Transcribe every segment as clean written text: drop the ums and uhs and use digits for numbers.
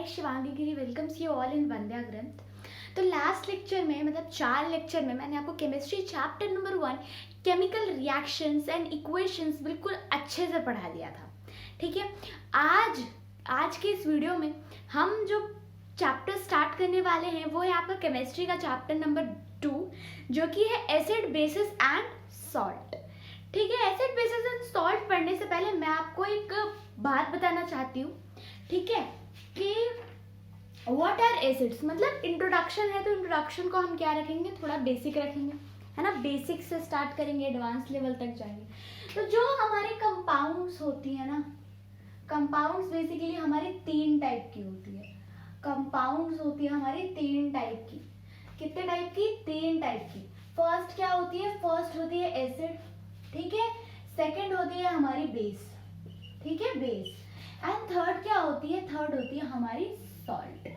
Shivangi Giri welcomes you all in Vandya Granth. तो last lecture में मतलब 4 लेक्चर में मैंने आपको chemistry chapter number 1 chemical reactions and equations बिल्कुल अच्छे से पढ़ा दिया था। ठीक है, आज के इस वीडियो में हम जो चैप्टर स्टार्ट करने वाले हैं वो है आपका केमिस्ट्री का चैप्टर नंबर 2 जो कि है एसिड बेसिस एंड सॉल्ट। ठीक है, एसिड बेसिस एंड सॉल्ट पढ़ने से पहले मैं आपको एक बात बताना चाहती हूँ, ठीक है, कि व्हाट आर एसिड्स। मतलब इंट्रोडक्शन है तो इंट्रोडक्शन को हम क्या रखेंगे, थोड़ा बेसिक रखेंगे, है ना। बेसिक से स्टार्ट करेंगे, एडवांस लेवल तक जाएंगे। तो जो हमारे कंपाउंड्स होती है ना, कंपाउंड्स बेसिकली हमारे 3 टाइप की होती है। कंपाउंड्स होती है हमारी 3 टाइप की। कितने टाइप की? 3 टाइप की। फर्स्ट क्या होती है? फर्स्ट होती है एसिड, ठीक है। सेकंड होती है हमारी बेस, ठीक है, बेस। एंड थर्ड क्या होती है? थर्ड होती है हमारी सॉल्ट।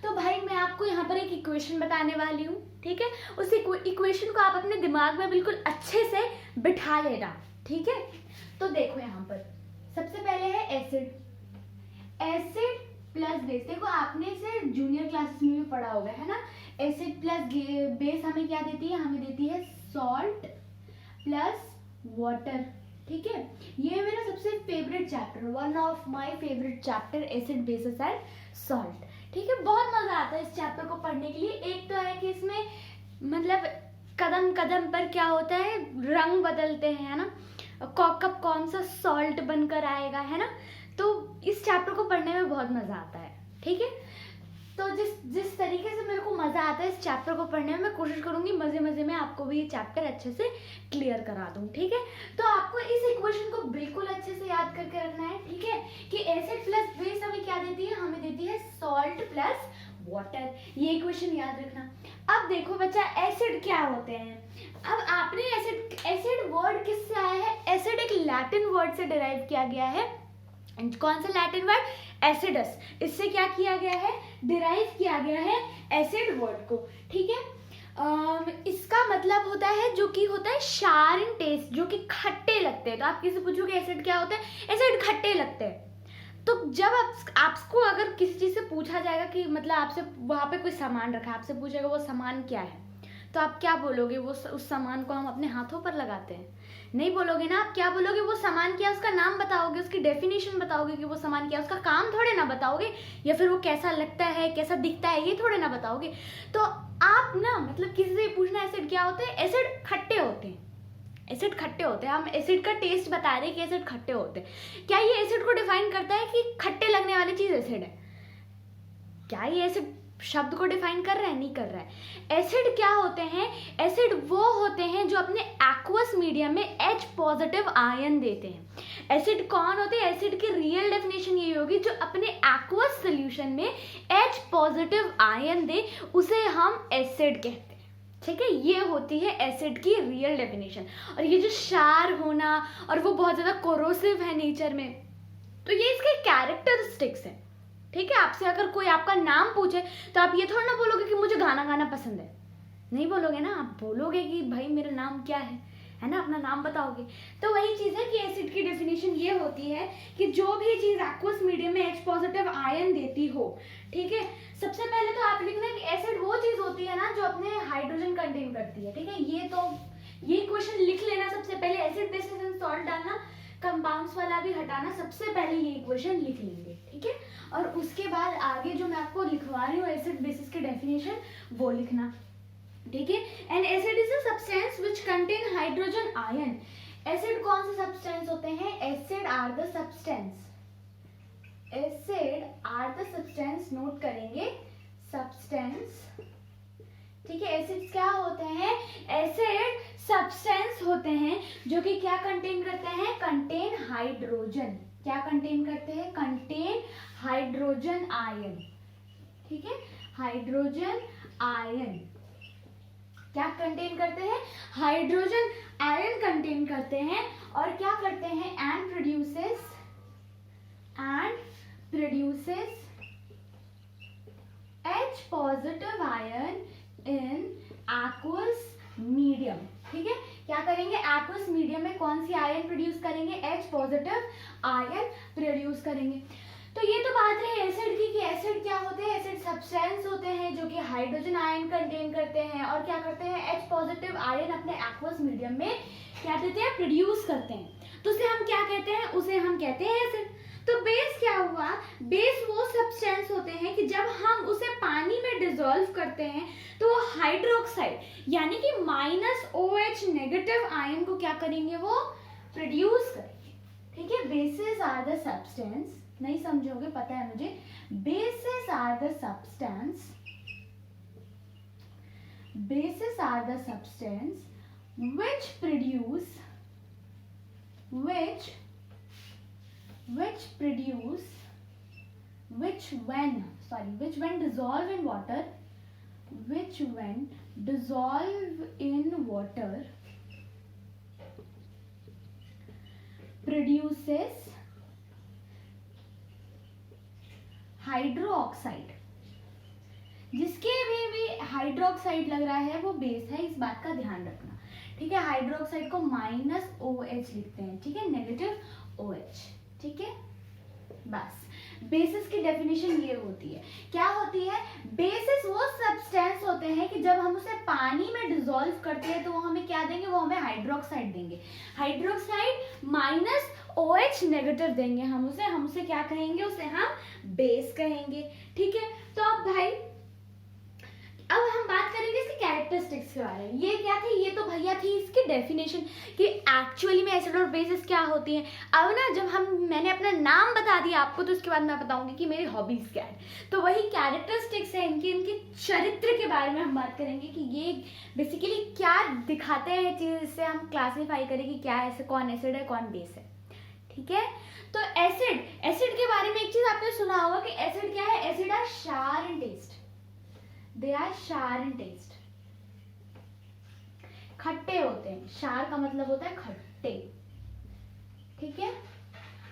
तो भाई मैं आपको यहाँ पर एक इक्वेशन बताने वाली हूँ, ठीक है। उस इक्वेशन को आप अपने दिमाग में बिल्कुल अच्छे से बिठा लेना, ठीक है। तो देखो यहाँ पर सबसे पहले है एसिड। एसिड प्लस बेस, देखो आपने इसे जूनियर क्लासेस में भी पढ़ा होगा, है ना। एसिड प्लस बेस हमें क्या देती है? हमें देती है सॉल्ट प्लस वाटर, ठीक है। ये मेरा सबसे favourite chapter, one of my favourite chapter, acid basis and salt. ठीक है, बहुत मजा आता है इस चैप्टर को पढ़ने के लिए। एक तो है कि इसमें मतलब कदम कदम पर क्या होता है, रंग बदलते हैं, है ना। कब कौन सा सॉल्ट बनकर आएगा, है ना। तो इस चैप्टर को पढ़ने में बहुत मजा आता है, ठीक है। तो जिस तरीके से मेरे को मजा आता है इस चैप्टर को पढ़ने में, मैं कोशिश करूंगी मजे मजे में आपको भी ये चैप्टर अच्छे से क्लियर करा दूं, ठीक है। तो आपको इस इक्वेशन को बिल्कुल अच्छे से याद करके रखना है, ठीक है, कि एसिड प्लस बेस हमें क्या देती है? हमें देती है सॉल्ट प्लस वाटर। ये इक्वेशन याद रखना। अब देखो बच्चा, एसिड क्या होते हैं। अब आपने एसिड वर्ड किससे आया है? एसिड एक लैटिन वर्ड से डिराइव किया गया है। कौन सा लैटिन वर्ड? एसिडस। इससे क्या किया गया है? डिराइव किया गया है एसिड वर्ड को, ठीक है। इसका मतलब होता है जो कि होता है शार इन टेस्ट, जो कि खट्टे लगते हैं। तो आप किसी पूछोगे एसिड क्या होता है? एसिड खट्टे लगते हैं। तो जब आपको अगर किसी चीज से पूछा जाएगा कि मतलब आपसे वहां पे कोई सामान रखा है, आपसे पूछेगा वो सामान क्या है, तो आप क्या बोलोगे? वो उस सामान को हम अपने हाथों पर लगाते हैं, नहीं बोलोगे ना। आप क्या बोलोगे? वो सामान क्या, उसका नाम बताओगे, उसकी डेफिनेशन बताओगे कि वो सामान क्या, उसका काम थोड़े ना बताओगे, या फिर वो कैसा लगता है, कैसा दिखता है, ये थोड़े ना बताओगे। तो आप ना मतलब किसी से पूछना एसिड क्या होते हैं, एसिड खट्टे होते हैं, एसिड खट्टे होते हैं। हम एसिड का टेस्ट बता रहे हैं कि एसिड खट्टे होते हैं। क्या ये एसिड को डिफाइन करता है कि खट्टे लगने वाली चीज एसिड है? क्या ये एसिड शब्द को डिफाइन कर रहा है? नहीं कर रहा है। एसिड क्या होते हैं? एसिड वो होते हैं जो अपने एक्वस मीडियम में H पॉजिटिव आयन देते हैं। एसिड कौन होते हैं? एसिड की रियल डेफिनेशन ये होगी जो अपने एक्वस सॉल्यूशन में H पॉजिटिव आयन दे, उसे हम एसिड कहते हैं, ठीक है। ये होती है एसिड की रियल डेफिनेशन। और ये जो क्षार होना और वो बहुत ज्यादा कोरोसिव है नेचर में, तो ये इसके कैरेक्टरिस्टिक्स है, ठीक है। आपसे अगर कोई आपका नाम पूछे तो आप ये थोड़ा ना बोलोगे कि मुझे गाना गाना पसंद है, नहीं बोलोगे ना। आप बोलोगे कि भाई मेरा नाम क्या है ना, अपना नाम बताओगे। तो वही चीज है कि एसिड की डेफिनेशन ये होती है कि जो भी चीज एक्वस मीडियम में H पॉजिटिव आयन देती हो, ठीक है। सबसे पहले तो आप लिखना कि एसिड वो चीज होती है ना जो अपने हाइड्रोजन कंटेन करती है, ठीक है। ये क्वेश्चन लिख लेना सबसे पहले। एसिड बेसिस एंड सॉल्ट डालना, कंपाउंड्स वाला भी हटाना, सबसे पहले ये इक्वेशन लिख लेंगे, ठीक है। और उसके बाद आगे जो मैं आपको लिखवा रही हूँ एसिड बेसिस की डेफिनेशन, वो लिखना, ठीक है। An acid is a substance which contain hydrogen ion. Acid कौन से सब्सटेंस होते हैं? Acid are the substance, acid are the substance, note करेंगे, सब्सटेंस, ठीक है। एसिड्स क्या होते हैं? एसिड सब्सटेंस होते हैं जो कि क्या कंटेन करते हैं? Contain hydrogen. क्या कंटेन करते हैं? कंटेन हाइड्रोजन आयन, ठीक है। हाइड्रोजन आयन क्या कंटेन करते हैं? हाइड्रोजन आयन कंटेन करते हैं। और क्या करते हैं? And produces H positive ion in aqueous medium, ठीक है। क्या करेंगे? एक्वस मीडियम में कौन सी आयन प्रोड्यूस करेंगे? H पॉजिटिव आयन प्रोड्यूस करेंगे। तो ये तो बात रही एसिड की कि एसिड क्या हाइड्रोजन आयन कंटेन करते हैं और क्या करते हैं, H पॉजिटिव आयन अपने एक्वस मीडियम में क्या देते हैं, प्रोड्यूस करते हैं। तो उसे हम क्या कहते हैं, उसे हम कहते हैं एसिड। तो बेस क्या हुआ, बेस वो सब्सटेंस होते हैं कि जब हम उसे पानी में डिसॉल्व करते हैं तो वो हाइड्रोक्साइड यानी कि -OH नेगेटिव आयन को क्या करेंगे, वो प्रोड्यूस करेंगे। ठीक है, बेसिस आर द सब्सटेंस, नहीं समझोगे पता है मुझे, bases are the substance, bases are the substance which produce which when dissolve in water, which when dissolve in water produces hydroxide. जिसके भी हाइड्रोक्साइड लग रहा है वो बेस है, इस बात का ध्यान रखना। ठीक है, हाइड्रोक्साइड को -OH लिखते हैं, ठीक है, नेगेटिव OH। ठीक है, बस बेसिस की डेफिनेशन ये होती है। क्या होती है, बेसिस वो सब्सटेंस होते हैं कि जब हम उसे पानी में डिसॉल्व करते हैं तो वो हमें क्या देंगे, वो हमें हाइड्रोक्साइड देंगे। हाइड्रोक्साइड -OH नेगेटिव देंगे हम उसे क्या कहेंगे, उसे हम बेस कहेंगे। ठीक है, तो अब भाई अब हम बात करेंगे इसकी कैरेक्टरिस्टिक्स के बारे में। ये क्या थी, ये तो भैया थी इसकी डेफिनेशन कि एक्चुअली में एसिड और बेसिस क्या होती हैं। अब ना जब मैंने अपना नाम बता दिया आपको तो उसके बाद मैं बताऊंगी कि मेरी हॉबीज क्या है। तो वही कैरेक्टरिस्टिक्स है इनके चरित्र के बारे में हम बात करेंगे कि ये बेसिकली क्या दिखाते हैं चीज़, जिससे हम क्लासीफाई करें कि क्या ऐसे, कौन एसिड है कौन बेस है। ठीक है, तो एसिड के बारे में एक चीज आपने सुना होगा कि एसिड क्या है, एसिड आर शार इन टेस्ट, दे आर शार इन टेस्ट, खट्टे होते हैं। शार का मतलब होता है खट्टे। ठीक है,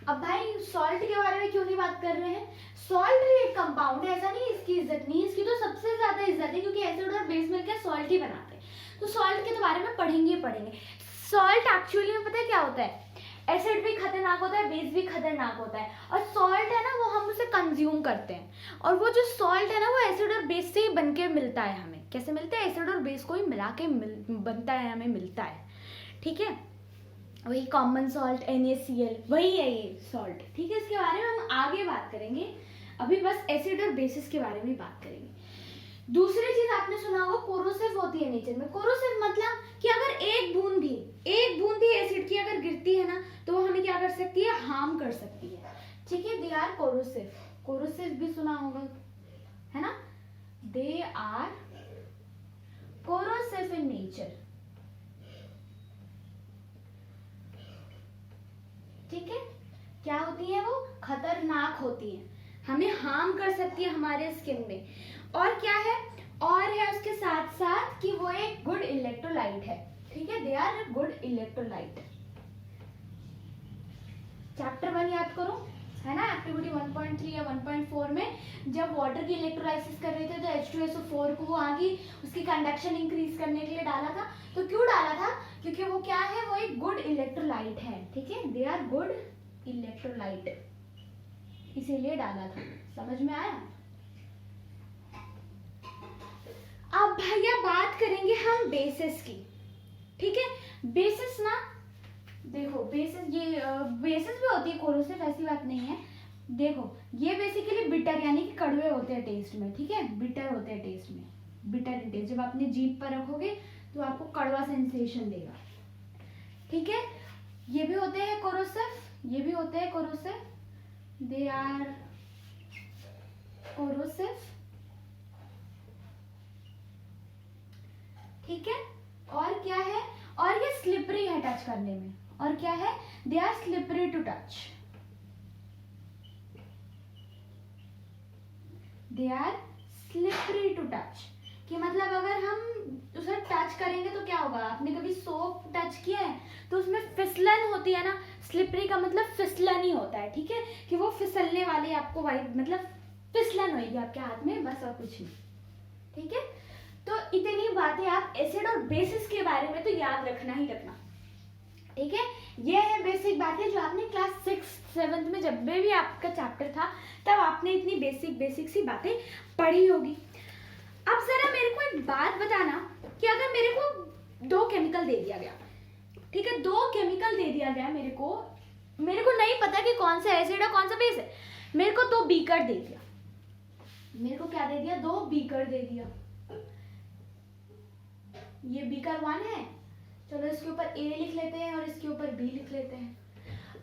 अब भाई सॉल्ट के बारे में क्यों नहीं बात कर रहे हैं, सॉल्ट एक कंपाउंड है, ऐसा नहीं इसकी इज्जत नहीं, इसकी तो सबसे ज्यादा इज्जत है क्योंकि एसिड और बेस मिलकर सॉल्ट ही बनाते हैं। तो सॉल्ट के तो बारे में पढ़ेंगे। सॉल्ट एक्चुअली में पता है क्या होता है, एसिड भी खतरनाक होता है, बेस भी खतरनाक होता है, और सॉल्ट है ना वो हम उसे कंज्यूम करते हैं, और वो जो सॉल्ट है ना वो एसिड और बेस से ही बनके मिलता है हमें। कैसे मिलता है, एसिड और बेस को ही मिला के बनता है, हमें मिलता है। ठीक है, वही कॉमन सॉल्ट NaCl वही है ये सॉल्ट। ठीक है, इसके बारे में हम आगे बात करेंगे, अभी बस एसिड और बेसिस के बारे में बात करेंगे। दूसरी चीज आपने सुना होगा कोरोसिव होती है नेचर में। कोरोसिव मतलब कि अगर एक बूंद भी एसिड की अगर गिरती है ना तो वो हमें क्या कर सकती है, हार्म कर सकती है। ठीक है, दे आर कोरोसिव भी सुना होगा है ना, they are corrosive in nature. ठीक है, क्या होती है, वो खतरनाक होती है, हमें हार्म कर सकती है हमारे स्किन में। और क्या है, और है उसके साथ साथ कि वो एक गुड इलेक्ट्रोलाइट है। ठीक है, they are good electrolyte. Chapter 1 याद करो, है ना, एक्टिविटी 1.3 या 1.4 में जब वाटर की इलेक्ट्रोलाइसिस कर रहे थे तो H2SO4 को वो आगे उसकी कंडक्शन इंक्रीज करने के लिए डाला था। तो क्यों डाला था, क्योंकि वो क्या है, वो एक गुड इलेक्ट्रोलाइट है। ठीक है, दे आर गुड इलेक्ट्रोलाइट, इसीलिए डाला था। समझ में आया। अब भैया बात करेंगे हम बेसिस की। ठीक है, बेसिस ना देखो, बेसिस ये बेसिस भी होती है कोरोसिव, ऐसी बात नहीं है। देखो ये बेसिकली बिटर यानी कि कड़वे होते हैं टेस्ट में। ठीक है, बिटर होते हैं टेस्ट में, बिटर इन टेस्ट। जब अपने जीभ पर रखोगे तो आपको कड़वा सेंसेशन देगा। ठीक है, ये भी होते हैं कोरोसिव, ये भी होते हैं कोरोसिव, दे आर कोरोसिव। ठीक है, और क्या है, और ये स्लिपरी है टच करने में, और क्या है, they are slippery to touch, they are slippery to touch. कि मतलब अगर हम उसे टच करेंगे तो क्या होगा, आपने कभी सोप टच किया है तो उसमें फिसलन होती है ना, स्लिपरी का मतलब फिसलन ही होता है। ठीक है, कि वो फिसलने वाली आपको वाइब मतलब फिसलन होगी आपके हाथ में, बस और कुछ नहीं। ठीक है, तो इतनी बातें आप एसिड और बेसिस के बारे में तो याद रखना ही रखना। ठीक है, ये है बेसिक बातें जो आपने क्लास 6th-7th में जब भी आपका चैप्टर था तब आपने इतनी बेसिक सी बातें पढ़ी होगी। अब जरा मेरे को एक बात बताना कि अगर मेरे को 2 केमिकल दे दिया गया, ठीक है, 2 केमिकल दे दिया गया मेरे को नहीं पता कि कौन सा एसिड है कौन सा बेस है, मेरे को 2 बीकर दे दिया, मेरे को क्या दे दिया, 2 बीकर दे दिया। ये बीकर 1 है, चलो इसके ऊपर A लिख लेते हैं और इसके ऊपर B लिख लेते हैं।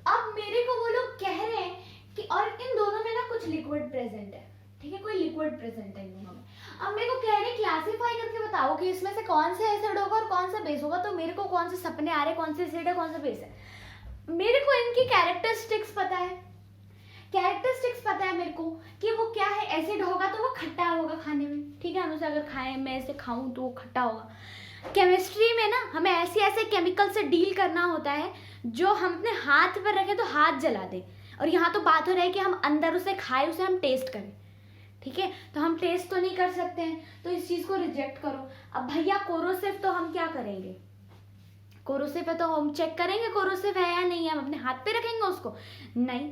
अब मेरे को वो लोग कह रहे हैं कि और इन दोनों में ना कुछ लिक्विड प्रेजेंट है, ठीक है, कोई लिक्विड प्रेजेंट है इन दोनों में। अब मेरे को कह रहे हैं क्लासिफाई करके बताओ कि इसमें से कौन सा एसिड होगा और कौन सा बेस होगा। तो मेरे को कौन से सपने आ रहे, कौन सा एसिड है कौन सा बेस है, मेरे को इनकी कैरेक्टरिस्टिक्स पता है, कैरेक्टरिस्टिक्स पता है मेरे को कि वो क्या है, एसिड होगा तो वो खट्टा होगा खाने में, ठीक है, हम उसे अगर खाएं, मैं इसे खाऊं तो वो खट्टा होगा। केमिस्ट्री में ना हमें ऐसे ऐसे केमिकल से डील करना होता है जो हम अपने हाथ पर रखें तो हाथ जला दे, और यहाँ तो बात हो रही है कि हम अंदर उसे खाएं, उसे हम टेस्ट करें, ठीक है, तो हम टेस्ट तो नहीं कर सकते हैं, तो इस चीज़ को रिजेक्ट करो। अब भैया कोरोसिव तो हम क्या करेंगे, कोरोसिव है तो हम चेक करेंगे कोरोसिव है या नहीं, हम अपने हाथ पे रखेंगे उसको, नहीं।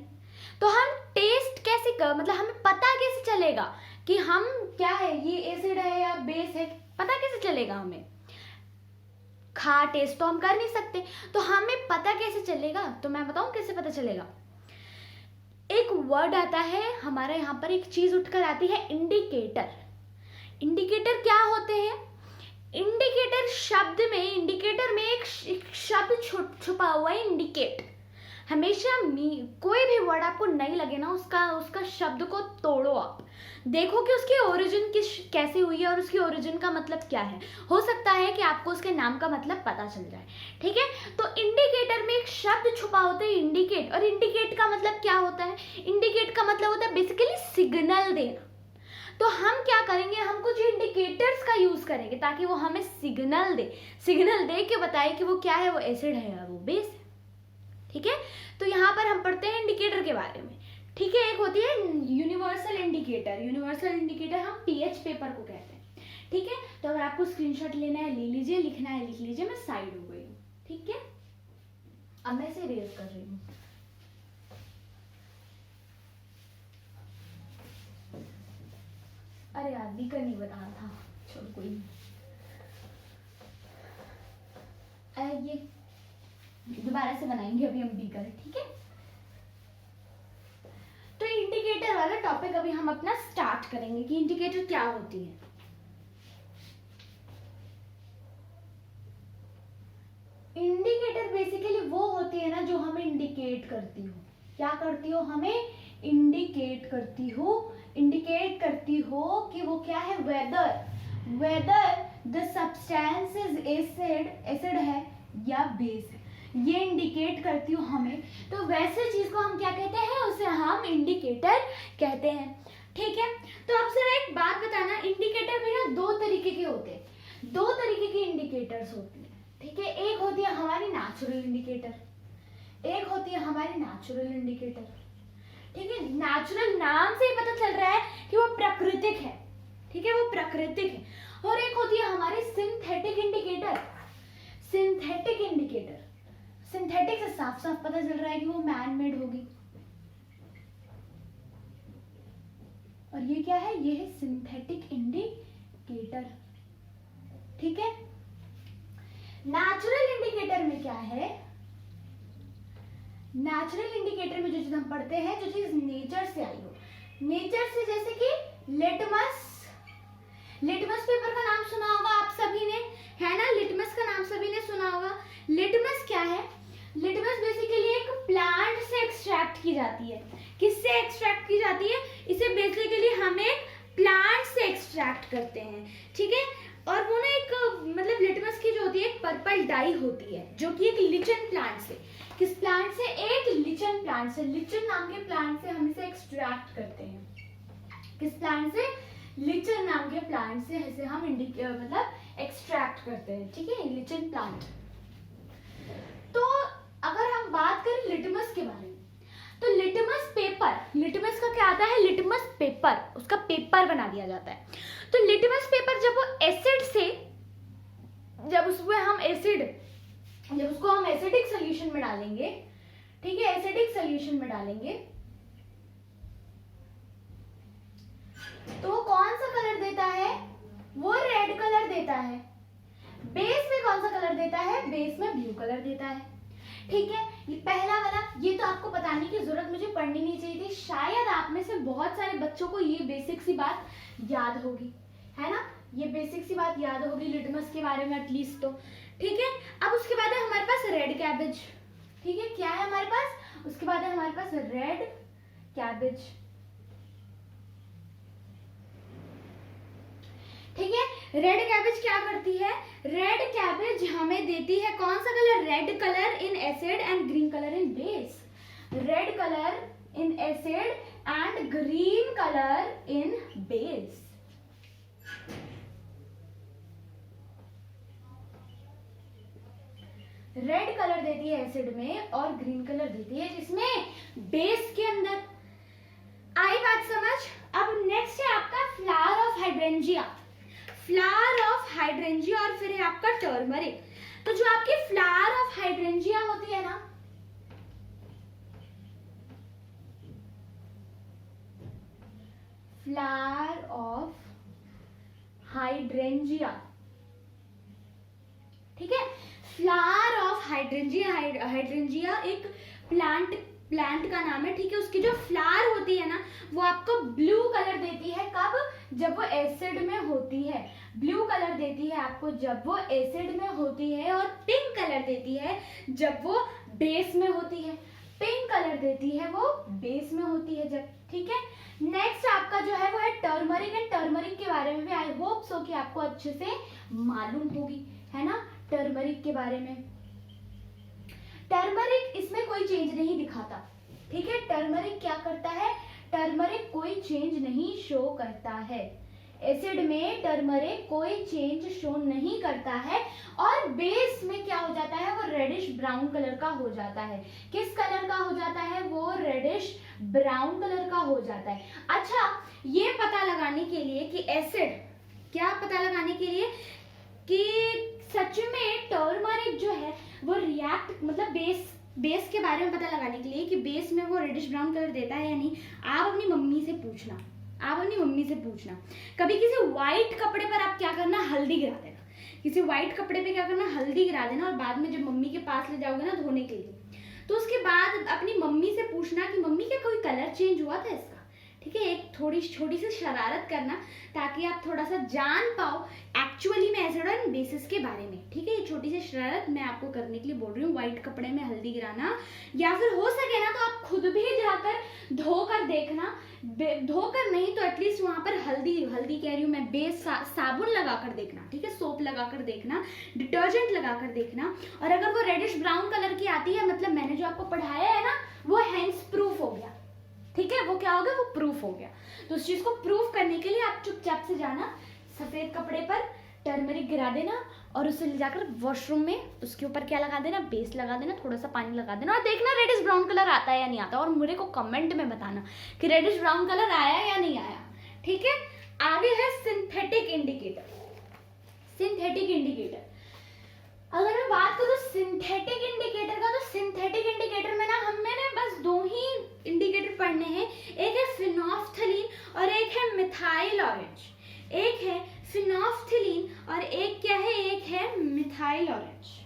तो हम टेस्ट कैसे कर, मतलब हमें पता कैसे चलेगा कि हम क्या है, ये एसिड है या बेस है, पता कैसे चलेगा हमें, खा टेस्ट तो हम कर नहीं सकते, तो हमें पता कैसे चलेगा, तो मैं बताऊं कैसे पता चलेगा। एक वर्ड आता है हमारे यहाँ पर, एक चीज उठकर आती है, इंडिकेटर। इंडिकेटर क्या होते हैं, इंडिकेटर शब्द में, इंडिकेटर में एक शब्द छुपा हुआ है, इंडिकेट। हमेशा कोई भी वर्ड आपको नहीं लगे ना, उसका शब्द को तोड़ो, आप देखो कि उसकी ओरिजिन कैसे हुई है और उसकी ओरिजिन का मतलब क्या है। हो सकता है कि आपको उसके नाम का मतलब पता चल जाए, ठीक है। तो इंडिकेटर में एक शब्द छुपा होता है, इंडिकेट। और इंडिकेट का मतलब क्या होता है, इंडिकेट का मतलब होता है बेसिकली सिग्नल देना। तो हम क्या करेंगे, हम कुछ इंडिकेटर्स का यूज करेंगे ताकि वो हमें सिग्नल दे के बताए कि वो क्या है, वो एसिड है या वो बेस है, ठीक है। तो यहाँ पर हम पढ़ते हैं इंडिकेटर के बारे में, ठीक है। एक होती है यूनिवर्सल इंडिकेटर, यूनिवर्सल इंडिकेटर हम पीएच पेपर को कहते हैं, ठीक है। तो अगर आपको स्क्रीनशॉट लेना है ले लीजिए, लिखना है लिख लीजिए, मैं साइड हो गई हूँ, ठीक है। अब मैं इसे रेज कर रही हूँ। अरे यार बीकर नहीं बताना था, छोड़ कोई नहीं। ये दोबारा से बनाएंगे अभी हम बीकर, ठीक है। तो इंडिकेटर वाला टॉपिक अभी हम अपना स्टार्ट करेंगे कि इंडिकेटर क्या होती है। इंडिकेटर बेसिकली वो होती है ना जो हमें इंडिकेट करती हो, क्या करती हो, हमें इंडिकेट करती हो कि वो क्या है, whether the substance is acid है या बेस है, ये इंडिकेट करती हो हमें। तो वैसे चीज को हम क्या कहते हैं, उसे हम इंडिकेटर कहते हैं, ठीक है। तो अब जरा एक बात बताना, इंडिकेटर में ना 2 तरीके के होते हैं, 2 तरीके के इंडिकेटर्स होते हैं, ठीक है। एक होती है हमारी नेचुरल इंडिकेटर, एक होती है हमारी नेचुरल इंडिकेटर, ठीक है। नेचुरल नाम से ही पता चल रहा है कि वो प्राकृतिक है, ठीक है, वो प्राकृतिक है। और एक होती है हमारी सिंथेटिक इंडिकेटर, सिंथेटिक से साफ साफ पता चल रहा है कि वो मैन मेड होगी। और ये क्या है, ये है सिंथेटिक इंडिकेटर, ठीक है। नेचुरल इंडिकेटर में क्या है, नेचुरल इंडिकेटर में जो चीज हम पढ़ते हैं, जो चीज नेचर से आई हो, नेचर से, जैसे कि लिटमस पेपर का नाम सुना होगा आप सभी ने, है ना, लिटमस का नाम सभी ने सुना होगा। लिटमस क्या है, लिटमस बेसिकली एक प्लांट से एक्सट्रैक्ट की जाती है। किससे एक्सट्रैक्ट की जाती है, इसे बेसिकली हम एक प्लांट से एक्सट्रैक्ट करते हैं, ठीक है। और वो ना एक मतलब लिटमस की जो होती है एक पर्पल डाई होती है जो कि एक लिचन प्लांट से, किस प्लांट से, एक लिचन प्लांट से, लिचन नाम के प्लांट से हम इसे एक्सट्रैक्ट करते हैं। किस प्लांट से, लिचन नाम के प्लांट से इसे हम मतलब एक्सट्रैक्ट करते हैं, ठीक है, लिचन प्लांट। तो अगर हम बात करें लिटमस के बारे में, तो लिटमस पेपर, लिटमस का क्या आता है, लिटमस पेपर, उसका पेपर बना दिया जाता है। तो लिटमस पेपर जब वो एसिड से, जब उसमें हम एसिड, जब उसको हम एसिडिक सॉल्यूशन में डालेंगे, ठीक है, एसिडिक सॉल्यूशन में डालेंगे, तो वो कौन सा कलर देता है, देता है, बेस में कौन सा कलर देता है, बेस में ब्लू कलर देता है। ठीक है, ये पहला वाला, ये तो आपको बताने की जरूरत मुझे पढ़नी नहीं चाहिए थी, शायद आप में से बहुत सारे बच्चों को ये बेसिक सी बात याद होगी, है ना, ये बेसिक सी बात याद होगी लिटमस के बारे में एटलीस्ट तो। ठीक है, अब उसके बाद है हमारे पास रेड कैबेज। ठीक है, क्या है हमारे पास, उसके बाद है हमारे पास रेड कैबेज। ठीक है, रेड कैबेज क्या करती है, रेड कैबेज हमें देती है कौन सा colour, red colour in acid and green colour in base. Red colour in acid and green colour in base. Red colour देती है एसिड में और ग्रीन कलर देती है जिसमें, बेस के अंदर। आई बात समझ। अब नेक्स्ट है आपका flower of hydrangea, flower of hydrangea, और फिर है आपका टर्मरिक। तो जो आपकी फ्लावर ऑफ हाइड्रेंजिया होती है ना, फ्लावर ऑफ हाइड्रेंजिया, ठीक है, फ्लावर ऑफ हाइड्रेंजिया, हाइड्रेंजिया एक प्लांट का नाम है। ठीक है, उसकी जो फ्लावर होती है ना वो आपको ब्लू कलर देती है, कब, जब वो एसिड में होती है। ब्लू कलर देती है आपको जब वो एसिड में होती है, और पिंक कलर देती है जब वो बेस में होती है। पिंक कलर देती है वो बेस में होती है जब। ठीक है, नेक्स्ट आपका जो है वो है टर्मरिक, एंड टर्मरिक के बारे में भी आई होप सो कि आपको अच्छे से मालूम होगी, है ना, टर्मरिक के बारे में। टर्मरिक इसमें कोई चेंज नहीं दिखाता। ठीक है, टर्मरिक क्या करता है, टर्मरिक कोई चेंज नहीं शो करता है। एसिड में टर्मरिक कोई चेंज शो नहीं करता है, और बेस में क्या हो जाता है, वो रेडिश ब्राउन कलर का हो जाता है। किस कलर का हो जाता है, वो रेडिश ब्राउन कलर का हो जाता है। अच्छा, ये पता लगाने के लिए कि एसिड, क्या पता लगाने के लिए कि सच में टर्मरिक जो है वो रिएक्ट, मतलब बेस के बारे में पता लगाने के लिए कि बेस में वो रेडिश ब्राउन कलर देता है या नहीं, आप अपनी मम्मी से पूछना, आप अपनी मम्मी से पूछना। कभी किसी व्हाइट कपड़े पर आप क्या करना, हल्दी गिरा देना, किसी व्हाइट कपड़े पे क्या करना, हल्दी गिरा देना, और बाद में जब मम्मी के पास ले जाओगे ना धोने के लिए, तो उसके बाद अपनी मम्मी से पूछना कि मम्मी क्या कोई कलर चेंज हुआ था इसका। ठीक है, एक थोड़ी छोटी सी शरारत करना ताकि आप थोड़ा सा जान पाओ एक्चुअली में एसिड और बेसिस के बारे में। ठीक है, ये छोटी सी शरारत मैं आपको करने के लिए बोल रही हूँ, व्हाइट कपड़े में हल्दी गिराना, या फिर हो सके ना तो आप खुद भी जाकर धोकर देखना, धोकर नहीं तो एटलीस्ट वहां पर हल्दी कह रही हूँ मैं, बेस साबुन लगाकर देखना। ठीक है, सोप लगाकर देखना, डिटर्जेंट लगाकर देखना, और अगर वो रेडिश ब्राउन कलर की आती है, मतलब मैंने जो आपको पढ़ाया है ना वो हैंड्स प्रूफ हो गया। ठीक है, वो क्या हो गया, वो प्रूफ हो गया। तो उस चीज को प्रूफ करने के लिए आप चुपचाप से जाना, सफेद कपड़े पर टर्मरिक गिरा देना, और उसे ले जाकर वॉशरूम में उसके ऊपर क्या लगा देना, बेस लगा देना, थोड़ा सा पानी लगा देना, और देखना रेडिश ब्राउन कलर आता है या नहीं आता, और मुझे को कमेंट में बताना कि रेडिश ब्राउन कलर आया या नहीं आया। ठीक है, आगे है सिंथेटिक इंडिकेटर। सिंथेटिक इंडिकेटर, अगर मैं बात करूँ सिंथेटिक इंडिकेटर का, तो सिंथेटिक इंडिकेटर में ना हमने बस दो ही इंडिकेटर पढ़ने हैं, एक है फिनोफ्थलीन और एक है मिथाइल ऑरेंज। एक है फिनोफ्थलीन और एक क्या है, एक है मिथाइल ऑरेंज।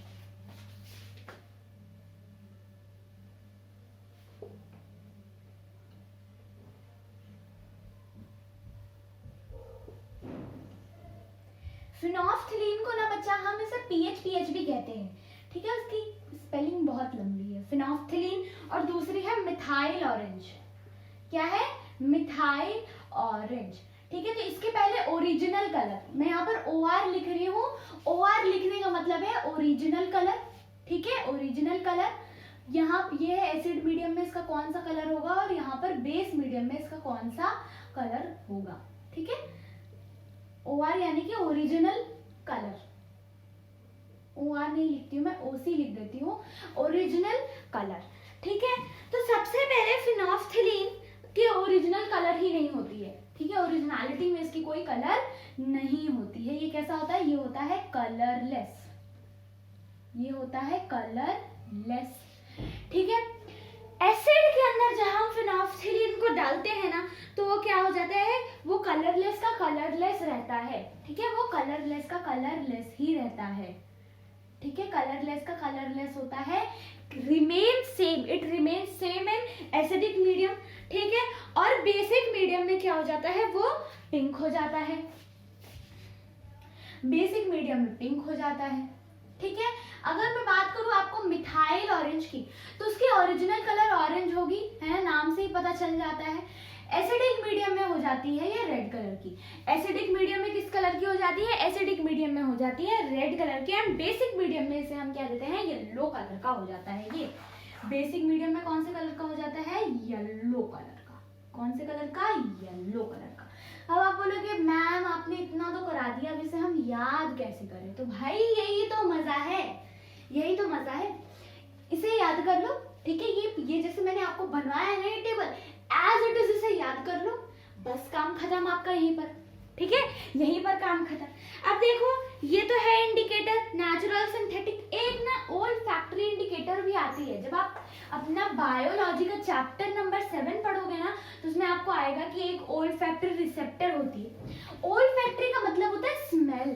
फिनोफ्थलीन को ना बच्चा हम इसे पीएच भी कहते हैं। ठीक है, उसकी स्पेलिंग बहुत लंबी है, फिनोफ्थलीन, और दूसरी है मिथाइल ऑरेंज। क्या है, मिथाइल ऑरेंज। ठीक है, तो इसके पहले ओरिजिनल कलर, मैं यहाँ पर OR लिख रही हूँ, OR लिखने का मतलब है ओरिजिनल कलर। ठीक है, ओरिजिनल कलर, यहाँ ये है एसिड मीडियम में इसका कौन सा कलर होगा, और यहाँ पर बेस मीडियम में इसका कौन सा कलर होगा। ठीक है, OR यानी कि ओरिजिनल कलर, OR नहीं लिखती हूँ मैं, OC लिख देती हूँ, ओरिजिनल कलर। ठीक है, तो सबसे पहले फिनोफ्थलीन की ओरिजिनल कलर ही नहीं होती है। ठीक है, ओरिजिनलिटी में इसकी कोई कलर नहीं होती है। ये कैसा होता है, ये होता है कलरलेस, ये होता है कलरलेस। ठीक है, एसिड के अंदर जहां हम फिनोफ्थलीन को डालते हैं ना, तो वो क्या हो जाता है, वो कलरलेस का कलरलेस रहता है, ठीक है, वो कलरलेस का कलरलेस ही रहता है, ठीक है, कलरलेस का कलरलेस होता है, remain same, it remain same in acidic medium, ठीक है। और बेसिक मीडियम में क्या हो जाता है, वो पिंक हो जाता है, बेसिक मीडियम में पिंक हो जाता है, ठीक है। अगर मैं बात करूं आपको मिथाइल ऑरेंज की, तो उसकी ओरिजिनल कलर ऑरेंज होगी, है, नाम से ही पता चल जाता है। एसिडिक मीडियम में हो जाती है ये रेड कलर की, एसिडिक मीडियम में किस कलर की हो जाती है, एसिडिक मीडियम में हो जाती है रेड कलर की। एंड बेसिक मीडियम में इसे हम क्या देते हैं, येलो कलर का हो जाता है। ये बेसिक मीडियम में कौन से कलर का हो जाता है, येलो कलर का। कौन से कलर का, येलो कलर का। अब आप बोलोगे मैम आपने इतना तो करा दिया, अब इसे हम याद कैसे करें, तो भाई यही तो मजा है, यही तो मजा है, इसे याद कर लो, ठीक है। ये जैसे मैंने आपको बनवाया है ना ये टेबल, एज इट इज इसे याद कर लो, बस काम खत्म आपका यहीं पर, ठीक है, यहीं पर काम खत्म। अब देखो ये तो है इंडिकेटर, नेचुरल सिंथेटिक। एक ना ओल्ड फैक्ट्री इंडिकेटर भी आती है, जब आप अपना बायोलॉजी का चैप्टर नंबर 7 पढ़ोगे ना, तो उसमें आपको आएगा कि एक ओल्ड फैक्ट्री रिसेप्टर होती है। ओल्ड फैक्ट्री का मतलब होता है स्मेल,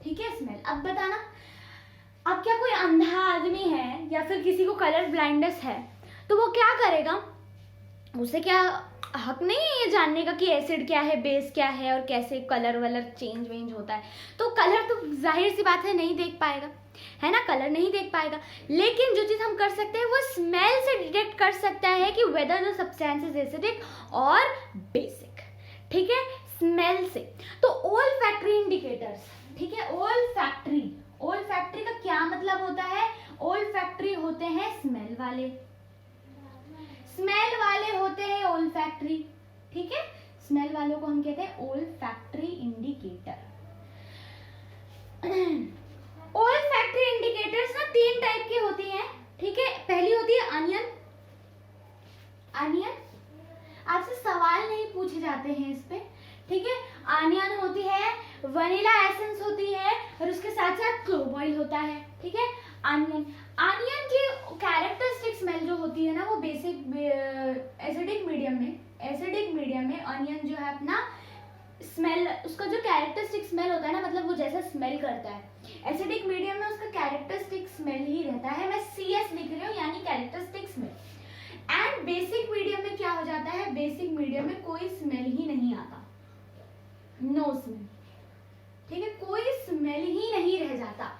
ठीक है, स्मेल। अब बताना, अब क्या कोई अंधा आदमी है या फिर किसी को कलर ब्लाइंडनेस है, तो वो क्या करेगा, उसे क्या हक नहीं है ये जानने का कि एसिड क्या है, बेस क्या है, और कैसे कलर वलर चेंज वेंज होता है। तो कलर तो जाहिर सी बात है नहीं देख पाएगा, है ना, कलर नहीं देख पाएगा। लेकिन जो चीज़ हम कर सकते हैं वो स्मेल से डिटेक्ट कर सकता है कि whether the substance is acidic और बेसिक, ठीक है, स्मेल से। तो ओल्ड फैक्ट्री इंडिकेटर्स, ठीक है, ओल्ड फैक्ट्री का क्या मतलब होता है, ओल्ड फैक्ट्री होते हैं स्मेल वाले, स्मेल वाले होते हैं ओल्ड फैक्ट्री, ठीक है, स्मेल वालों को हम कहते हैं old factory indicator. Old factory indicators ना 3 टाइप की होती हैं, ठीक है। पहली होती है अनियन, अनियन आपसे सवाल नहीं पूछे जाते हैं इस पे, ठीक है। अनियन होती है, वनीला एसेंस होती है, और उसके साथ साथ क्लोव ऑयल होता है, ठीक है। अनियन की कैरेक्टरिस्टिक स्मेल जो होती है ना, वो बेसिक एसिडिक मीडियम में अनियन जो है अपना स्मेल, उसका जो कैरेक्टरिस्टिक स्मेल होता है ना, मतलब वो जैसा स्मेल करता है, एसिडिक मीडियम में उसका कैरेक्टरिस्टिक स्मेल ही रहता है। मैं CS लिख रही हूँ, यानी characteristic smell. And basic medium में क्या हो जाता है, बेसिक मीडियम में कोई स्मेल ही नहीं आता, नो स्मेल, ठीक है, कोई स्मेल ही नहीं रह जाता,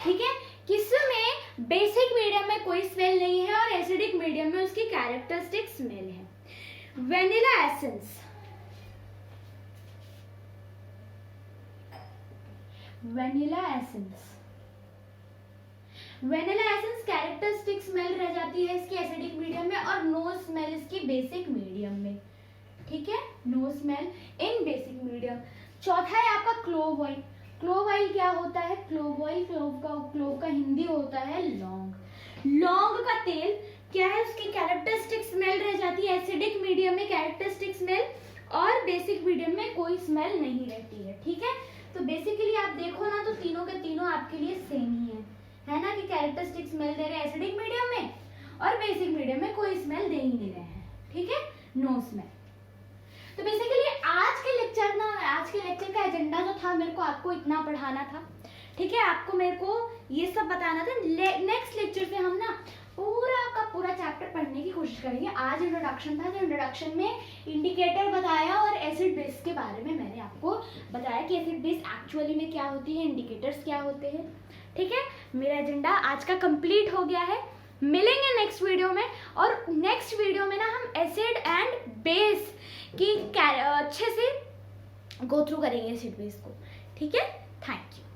ठीक है। किसमें, बेसिक मीडियम में कोई स्मेल नहीं है और एसिडिक मीडियम में उसकी कैरेक्टरिस्टिक स्मेल है। Vanilla essence, vanilla essence characteristic smell रह जाती है इसकी एसिडिक मीडियम में, और नो स्मेल इसकी बेसिक मीडियम में, ठीक है, no smell in basic medium. चौथा है आपका क्लोव ऑयल। क्लोव ऑयल क्या होता है, क्लोव ऑयल, क्लोव का हिंदी होता है लौंग। लौंग का तेल क्या है, उसकी कैरेक्टरिस्टिक स्मेल रह जाती है एसिडिक मीडियम में, कैरेक्टरिस्टिक स्मेल, और बेसिक मीडियम में कोई स्मेल नहीं रहती है, ठीक है। तो बेसिकली आप देखो ना, तो तीनों के तीनों आपके लिए सेम ही है ना, कि कैरेक्टरिस्टिक स्मेल दे रहे हैं एसिडिक मीडियम में, और बेसिक मीडियम में कोई स्मेल दे ही नहीं रहे हैं, ठीक है, नो स्मेल। तो बेसिकली आज के लेक्चर का एजेंडा जो था, मेरे को आपको इतना पढ़ाना था, ठीक है, आपको मेरे को ये सब बताना था। नेक्स्ट लेक्चर से हम ना पूरा का पूरा चैप्टर पढ़ने की कोशिश करेंगे। आज इंट्रोडक्शन था, जो इंट्रोडक्शन में इंडिकेटर बताया और एसिड बेस के बारे में मैंने आपको बताया कि एसिड बेस एक्चुअली में क्या होती है, इंडिकेटर्स क्या होते हैं, ठीक है। मेरा एजेंडा आज का कंप्लीट हो गया है। मिलेंगे नेक्स्ट वीडियो में, और नेक्स्ट वीडियो में ना हम एसिड एंड बेस की अच्छे से गो थ्रू करेंगे एसिड बेस को, ठीक है। Thank you.